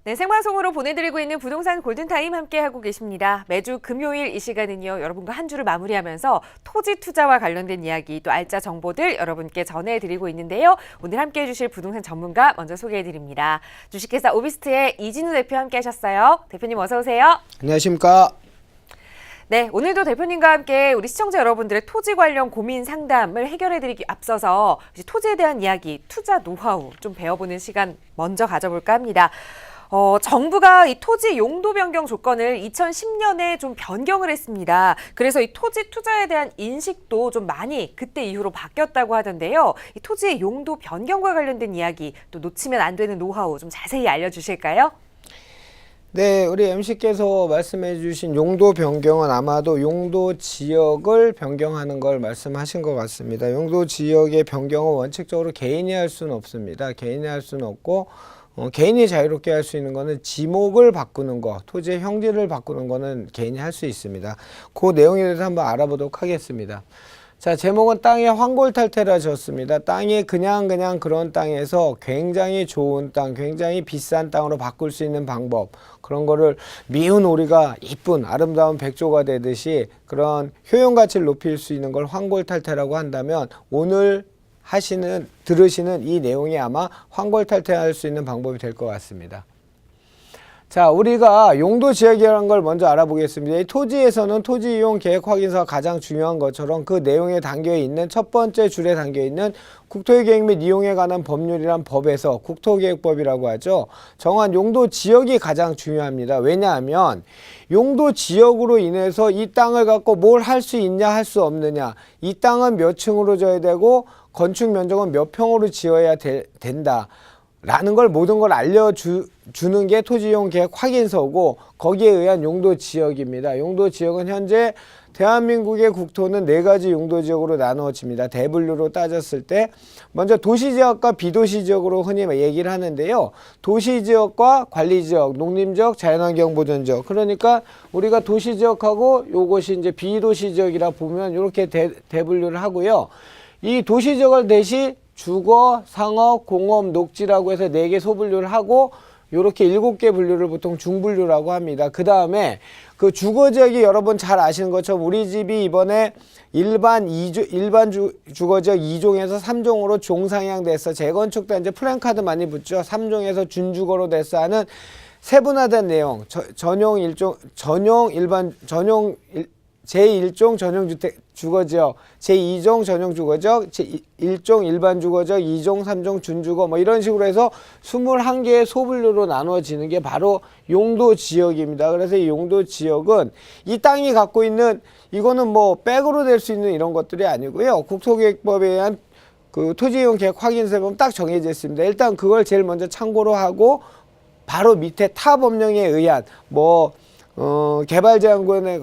네, 생방송으로 보내드리고 있는 부동산 골든타임 함께하고 계십니다. 매주 금요일 이 시간은요, 여러분과 한 주를 마무리하면서 토지 투자와 관련된 이야기 또 알짜 정보들 여러분께 전해드리고 있는데요. 오늘 함께해 주실 부동산 전문가 먼저 소개해드립니다. 주식회사 오비스트의 이진우 대표 함께하셨어요. 대표님 어서 오세요. 안녕하십니까. 네, 오늘도 대표님과 함께 우리 시청자 여러분들의 토지 관련 고민 상담을 해결해드리기 앞서서 이제 토지에 대한 이야기, 투자 노하우 좀 배워보는 시간 먼저 가져볼까 합니다. 정부가 이 토지 용도 변경 조건을 2010년에 좀 변경을 했습니다. 그래서 이 토지 투자에 대한 인식도 좀 많이 그때 이후로 바뀌었다고 하던데요. 이 토지의 용도 변경과 관련된 이야기, 또 놓치면 안 되는 노하우 좀 자세히 알려주실까요? 네, 우리 MC께서 말씀해 주신 용도 변경은 아마도 용도 지역을 변경하는 걸 말씀하신 것 같습니다. 용도 지역의 변경은 원칙적으로 개인이 할 수는 없습니다. 개인이 할 수는 없고 개인이 자유롭게 할 수 있는 거는 지목을 바꾸는 거, 토지의 형질을 바꾸는 거는 개인이 할 수 있습니다. 그 내용에 대해서 한번 알아보도록 하겠습니다. 자, 제목은 땅의 환골탈태라 졌습니다. 땅이 그냥 그런 땅에서 굉장히 좋은 땅, 굉장히 비싼 땅으로 바꿀 수 있는 방법, 그런 거를 미운 오리가 이쁜 아름다운 백조가 되듯이 그런 효용 가치를 높일 수 있는 걸 환골탈태라고 한다면 오늘 들으시는 이 내용이 아마 환골탈태할 수 있는 방법이 될 것 같습니다. 자, 우리가 용도 지역이라는 걸 먼저 알아보겠습니다. 이 토지에서는 토지 이용 계획 확인서가 가장 중요한 것처럼 그 내용에 담겨 있는 첫 번째 줄에 담겨 있는 국토의 계획 및 이용에 관한 법률이란 법에서 국토계획법이라고 하죠. 정한 용도 지역이 가장 중요합니다. 왜냐하면 용도 지역으로 인해서 이 땅을 갖고 뭘 할 수 있냐 할 수 없느냐, 이 땅은 몇 층으로 져야 되고 건축 면적은 몇 평으로 지어야 된다 라는 걸 모든 걸 알려주는 게 토지이용 계획 확인서고 거기에 의한 용도 지역입니다. 용도 지역은 현재 대한민국의 국토는 4가지 용도 지역으로 나누어집니다. 대분류로 따졌을 때 먼저 도시지역과 비도시지역으로 흔히 얘기를 하는데요. 도시지역과 관리지역, 농림지역, 자연환경보전지역. 그러니까 우리가 도시지역하고 요것이 이제 비도시지역이라 보면 이렇게 대분류를 하고요. 이 도시지역을 대신 주거, 상업, 공업, 녹지라고 해서 4개 소분류를 하고 이렇게 7개 분류를 보통 중분류라고 합니다. 그 다음에 그 주거지역이 여러분 잘 아시는 것처럼 우리 집이 이번에 일반 주거지역 2종에서 3종으로 종상향돼서 재건축도 이제 플랜카드 많이 붙죠. 3종에서 준주거로 됐어 하는 세분화된 내용, 제1종 전용주택 주거지역, 제2종 전용주거지역, 제1종 일반주거지역, 2종, 3종 준주거 뭐 이런 식으로 해서 21개의 소분류로 나누어지는 게 바로 용도지역입니다. 그래서 이 용도지역은 이 땅이 갖고 있는 이거는 뭐 백으로 될 수 있는 이런 것들이 아니고요. 국토계획법에 의한 그 토지이용 계획 확인서에 보면 딱 정해져 있습니다. 일단 그걸 제일 먼저 참고로 하고 바로 밑에 타 법령에 의한 개발제한구역에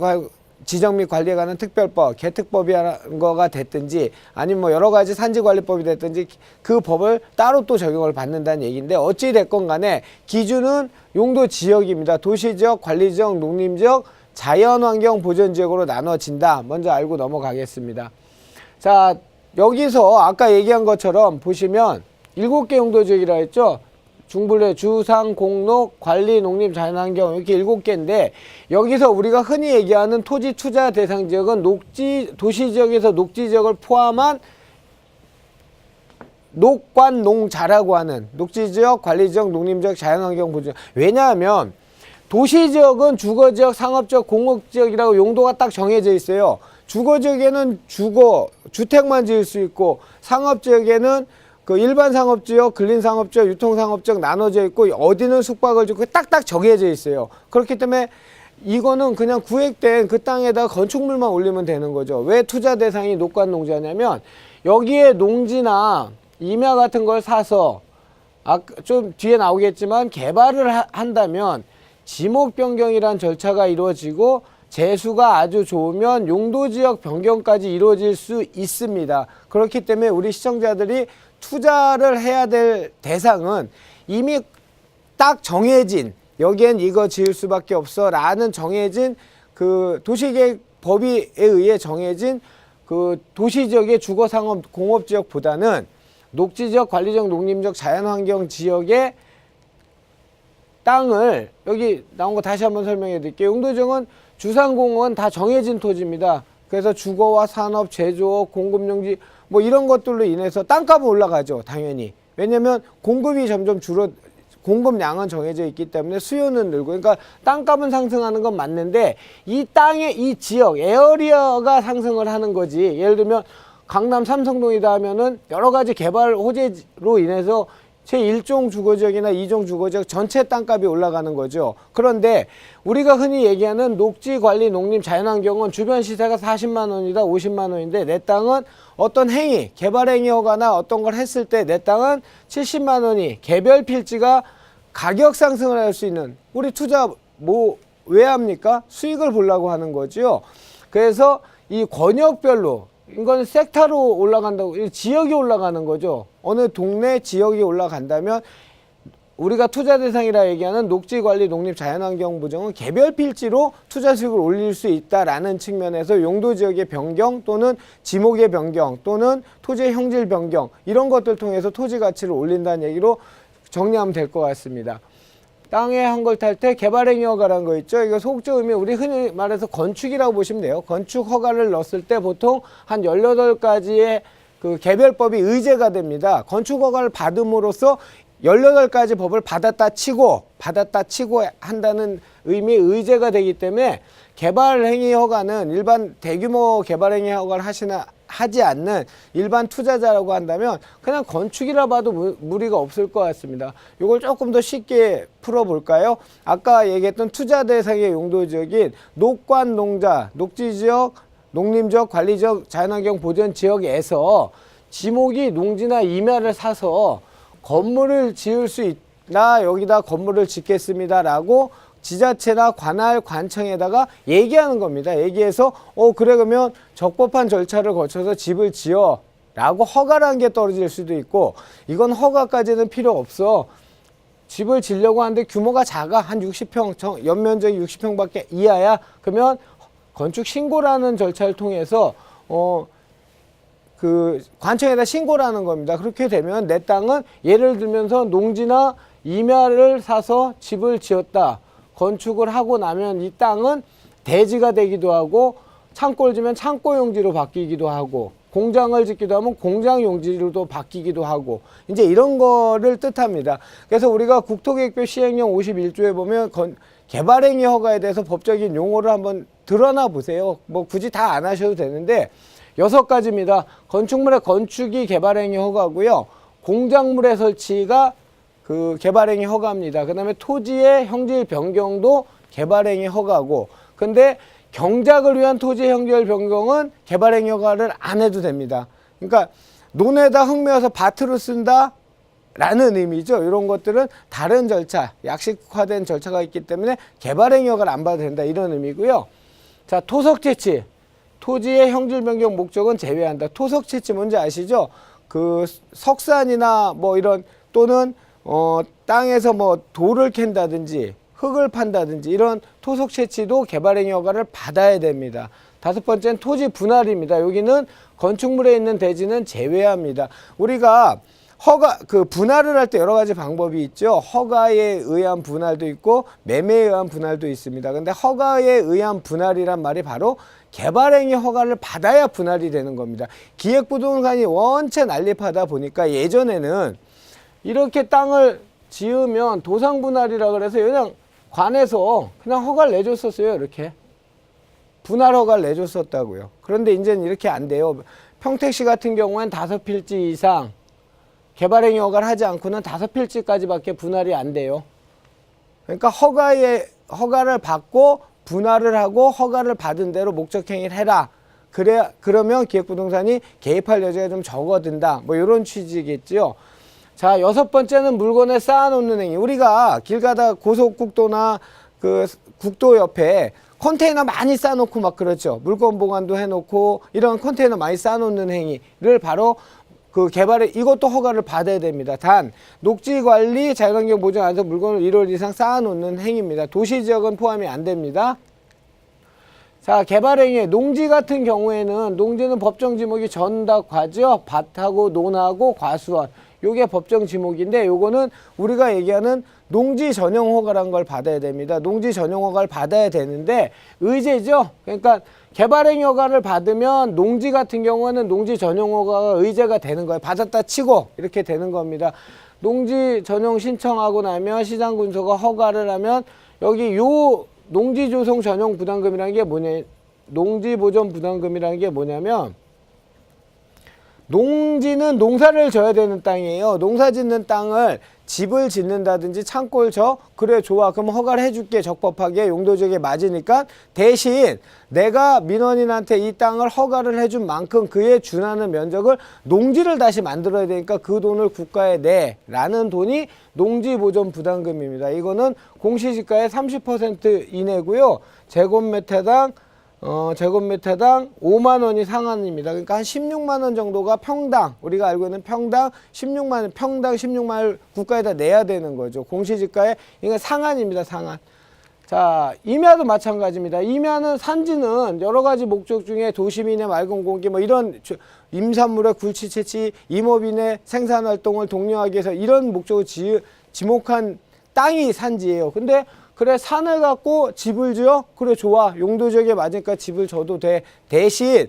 지정 및 관리에 관한 특별법, 개특법이라는 거가 됐든지 아니면 뭐 여러 가지 산지관리법이 됐든지 그 법을 따로 또 적용을 받는다는 얘기인데 어찌 됐건 간에 기준은 용도 지역입니다. 도시지역, 관리지역, 농림지역, 자연환경 보전지역으로 나눠진다. 먼저 알고 넘어가겠습니다. 자, 여기서 아까 얘기한 것처럼 보시면 7개 용도 지역이라 했죠. 중분류에 주상, 공록, 관리, 농림, 자연환경 이렇게 7개인데 여기서 우리가 흔히 얘기하는 토지 투자 대상 지역은 도시지역에서 녹지지역을 포함한 녹관농자라고 하는 녹지지역, 관리지역, 농림지역, 자연환경 보전. 왜냐하면 도시지역은 주거지역, 상업지역, 공업지역이라고 용도가 딱 정해져 있어요. 주거지역에는 주택만 지을 수 있고 상업지역에는 그 일반 상업지역, 근린상업지역, 유통상업지역 나눠져 있고 어디는 숙박을 짓고 딱딱 정해져 있어요. 그렇기 때문에 이거는 그냥 구획된 그 땅에다가 건축물만 올리면 되는 거죠. 왜 투자 대상이 녹관농지냐면 여기에 농지나 임야 같은 걸 사서 좀 뒤에 나오겠지만 개발을 한다면 지목 변경이란 절차가 이루어지고 재수가 아주 좋으면 용도지역 변경까지 이루어질 수 있습니다. 그렇기 때문에 우리 시청자들이 투자를 해야 될 대상은 이미 딱 정해진 여기엔 이거 지을 수밖에 없어 라는 정해진 그 도시계획법에 의해 정해진 그 도시지역의 주거상업 공업지역보다는 녹지지역, 관리지역, 농림지역, 자연환경 지역의 땅을 여기 나온 거 다시 한번 설명해 드릴게요. 용도지역은 주상공원 다 정해진 토지입니다. 그래서 주거와 산업, 제조업, 공급용지 뭐 이런 것들로 인해서 땅값은 올라가죠. 당연히. 왜냐면 공급이 점점 공급량은 정해져 있기 때문에 수요는 늘고, 그러니까 땅값은 상승하는 건 맞는데 이 땅의 이 지역 에어리어가 상승을 하는 거지. 예를 들면 강남 삼성동이다 하면은 여러 가지 개발 호재로 인해서 제1종 주거지역이나 2종 주거지역 전체 땅값이 올라가는 거죠. 그런데 우리가 흔히 얘기하는 녹지관리 농림 자연환경은 주변 시세가 40만 원이다 50만 원인데 내 땅은 어떤 행위, 개발 행위 허가나 어떤 걸 했을 때 내 땅은 70만 원이 개별 필지가 가격 상승을 할 수 있는, 우리 투자 뭐 왜 합니까? 수익을 보려고 하는 거죠. 그래서 이 권역별로 이건 섹터로 올라간다고, 지역이 올라가는 거죠. 어느 동네 지역이 올라간다면 우리가 투자 대상이라 얘기하는 녹지관리 농립 자연환경 부정은 개별 필지로 투자 수익을 올릴 수 있다라는 측면에서 용도지역의 변경 또는 지목의 변경 또는 토지의 형질 변경 이런 것들 통해서 토지 가치를 올린다는 얘기로 정리하면 될 것 같습니다. 땅에 한 걸 탈 때 개발행위 허가라는 거 있죠. 이거 소극적 의미, 우리 흔히 말해서 건축이라고 보시면 돼요. 건축 허가를 넣었을 때 보통 한 18가지의 그 개별법이 의제가 됩니다. 건축 허가를 받음으로써 18가지 법을 받았다 치고 한다는 의미의 의제가 되기 때문에 개발행위 허가는 일반 대규모 개발행위 허가를 하지 않는 일반 투자자라고 한다면 그냥 건축이라 봐도 무리가 없을 것 같습니다. 이걸 조금 더 쉽게 풀어볼까요? 아까 얘기했던 투자 대상의 용도지역인 녹관 농자, 녹지지역, 농림지역, 관리지역, 자연환경 보전지역에서 지목이 농지나 임야를 사서 건물을 지을 수 있나 여기다 건물을 짓겠습니다라고 지자체나 관할 관청에다가 얘기하는 겁니다. 얘기해서 그래 그러면 적법한 절차를 거쳐서 집을 지어 라고 허가라는 게 떨어질 수도 있고, 이건 허가까지는 필요 없어, 집을 지려고 하는데 규모가 작아, 한 60평, 연면적이 60평밖에 이하야, 그러면 건축 신고라는 절차를 통해서 그 관청에다 신고를 하는 겁니다. 그렇게 되면 내 땅은 예를 들면서 농지나 임야를 사서 집을 지었다, 건축을 하고 나면 이 땅은 대지가 되기도 하고, 창고를 지면 창고 용지로 바뀌기도 하고, 공장을 짓기도 하면 공장 용지로도 바뀌기도 하고, 이제 이런 거를 뜻합니다. 그래서 우리가 국토계획표 시행령 51조에 보면 개발행위 허가에 대해서 법적인 용어를 한번 드러나 보세요. 뭐 굳이 다 안 하셔도 되는데 6가지입니다. 건축물의 건축이 개발행위 허가고요. 공작물의 설치가 그 개발행위 허가입니다. 그 다음에 토지의 형질 변경도 개발행위 허가고, 근데 경작을 위한 토지 형질 변경은 개발행위 허가를 안 해도 됩니다. 그러니까 논에다 흙메어서 밭으로 쓴다 라는 의미죠. 이런 것들은 다른 절차, 약식화된 절차가 있기 때문에 개발행위 허가를 안 받아도 된다, 이런 의미고요. 자, 토석 채취. 토지의 형질 변경 목적은 제외한다. 토석 채취 뭔지 아시죠? 그 석산이나 뭐 이런 또는 땅에서 뭐 돌을 캔다든지 흙을 판다든지 이런 토속 채취도 개발행위 허가를 받아야 됩니다. 5번째는 토지 분할입니다. 여기는 건축물에 있는 대지는 제외합니다. 우리가 그 분할을 할 때 여러 가지 방법이 있죠. 허가에 의한 분할도 있고 매매에 의한 분할도 있습니다. 근데 허가에 의한 분할이란 말이 바로 개발행위 허가를 받아야 분할이 되는 겁니다. 기획부동산이 원체 난립하다 보니까 예전에는 이렇게 땅을 지으면 도상분할이라 그래서 그냥 관에서 그냥 허가를 내줬었어요. 이렇게 분할 허가를 내줬었다고요. 그런데 이제는 이렇게 안 돼요. 평택시 같은 경우엔 5필지 이상 개발행위 허가를 하지 않고는 5필지까지밖에 분할이 안 돼요. 그러니까 허가를 받고 분할을 하고 허가를 받은 대로 목적행위를 해라. 그러면 기획부동산이 개입할 여지가 좀 적어든다. 뭐 이런 취지겠죠. 자, 6번째는 물건을 쌓아놓는 행위. 우리가 길 가다 고속국도나 그 국도 옆에 컨테이너 많이 쌓아놓고 막 그렇죠. 물건 보관도 해놓고 이런 컨테이너 많이 쌓아놓는 행위를 바로 그 개발에 이것도 허가를 받아야 됩니다. 단 녹지관리 자연환경 보전 안에서 물건을 1월 이상 쌓아놓는 행위입니다. 도시지역은 포함이 안 됩니다. 자, 개발행위. 농지 같은 경우에는 농지는 법정 지목이 전답 과죠. 밭하고 논하고 과수원. 요게 법정 지목인데 요거는 우리가 얘기하는 농지 전용 허가란 걸 받아야 됩니다. 농지 전용 허가를 받아야 되는데 의제죠. 그러니까 개발행위 허가를 받으면 농지 같은 경우는 농지 전용 허가가 의제가 되는 거예요. 받았다 치고 이렇게 되는 겁니다. 농지 전용 신청하고 나면 시장군수가 허가를 하면 여기 요 농지조성 전용 부담금이라는 게 뭐냐, 농지보전 부담금이라는 게 뭐냐면 농지는 농사를 져야 되는 땅이에요. 농사 짓는 땅을 집을 짓는다든지 창고를 져? 그래 좋아. 그럼 허가를 해줄게. 적법하게 용도지역에 맞으니까 대신 내가 민원인한테 이 땅을 허가를 해준 만큼 그에 준하는 면적을 농지를 다시 만들어야 되니까 그 돈을 국가에 내라는 돈이 농지보전 부담금입니다. 이거는 공시지가의 30% 이내고요. 제곱미터당 5만 원이 상한입니다. 그러니까 한 16만 원 정도가 평당, 우리가 알고 있는 평당 16만 원, 평당 16만 원 국가에다 내야 되는 거죠. 공시지가의 이건 상한입니다. 상한. 자, 임야도 마찬가지입니다. 임야는 산지는 여러 가지 목적 중에 도시민의 맑은 공기 뭐 이런 임산물의 굴치 채취, 임업인의 생산 활동을 독려하기 위해서 이런 목적을 지목한 땅이 산지예요. 근데 그래 산을 갖고 집을 지어? 그래 좋아. 용도지역에 맞으니까 집을 져도 돼. 대신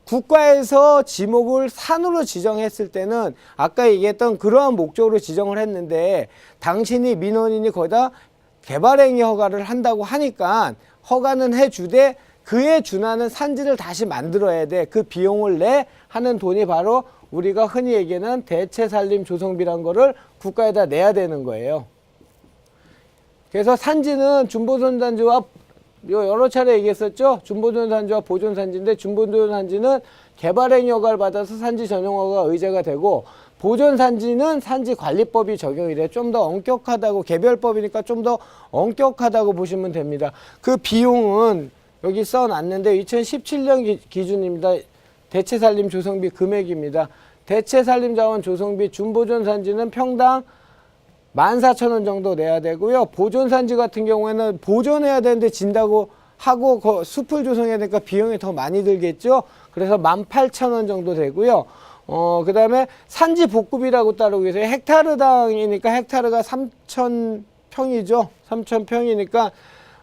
국가에서 지목을 산으로 지정했을 때는 아까 얘기했던 그러한 목적으로 지정을 했는데 당신이 민원인이 거기다 개발행위 허가를 한다고 하니까 허가는 해주되 그에 준하는 산지를 다시 만들어야 돼. 그 비용을 내 하는 돈이 바로 우리가 흔히 얘기하는 대체살림 조성비란 거를 국가에다 내야 되는 거예요. 그래서 산지는 준보존산지와 여러 차례 얘기했었죠. 준보존산지와 보존산지인데 준보존산지는 개발행위 허가를 받아서 산지 전용 허가가 의제가 되고 보존산지는 산지관리법이 적용이 돼. 좀 더 엄격하다고, 개별법이니까 좀 더 엄격하다고 보시면 됩니다. 그 비용은 여기 써놨는데 2017년 기준입니다. 대체살림 조성비 금액입니다. 대체살림자원 조성비 준보존산지는 평당 14,000원 정도 내야 되고요. 보존산지 같은 경우에는 보존해야 되는데 진다고 하고 그 숲을 조성해야 되니까 비용이 더 많이 들겠죠. 그래서 18,000원 정도 되고요. 그 다음에 산지 복급이라고 따르고 계세요. 헥타르당이니까 헥타르가 3,000평이죠. 3,000평이니까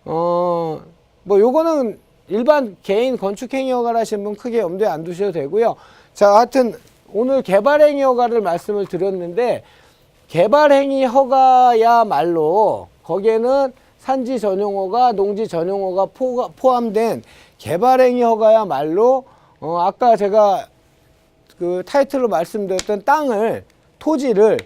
뭐 요거는 일반 개인 건축행위 허가를 하신 분 크게 염두에 안 두셔도 되고요. 자, 하여튼 오늘 개발행위 허가를 말씀을 드렸는데 개발행위 허가야말로 거기에는 산지 전용허가, 농지 전용허가 포함된 개발행위 허가야말로 아까 제가 그 타이틀로 말씀드렸던 땅을, 토지를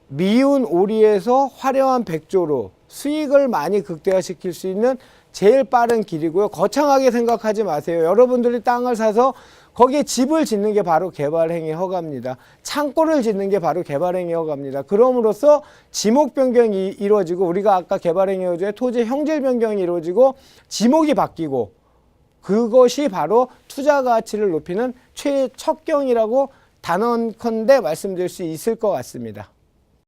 미운 오리에서 화려한 백조로 수익을 많이 극대화시킬 수 있는 제일 빠른 길이고요. 거창하게 생각하지 마세요. 여러분들이 땅을 사서 거기에 집을 짓는 게 바로 개발행위 허가입니다. 창고를 짓는 게 바로 개발행위 허가입니다. 그럼으로써 지목 변경이 이루어지고 우리가 아까 개발행위 허가에 토지 형질 변경이 이루어지고 지목이 바뀌고 그것이 바로 투자 가치를 높이는 최첨경이라고 단언컨대 말씀드릴 수 있을 것 같습니다.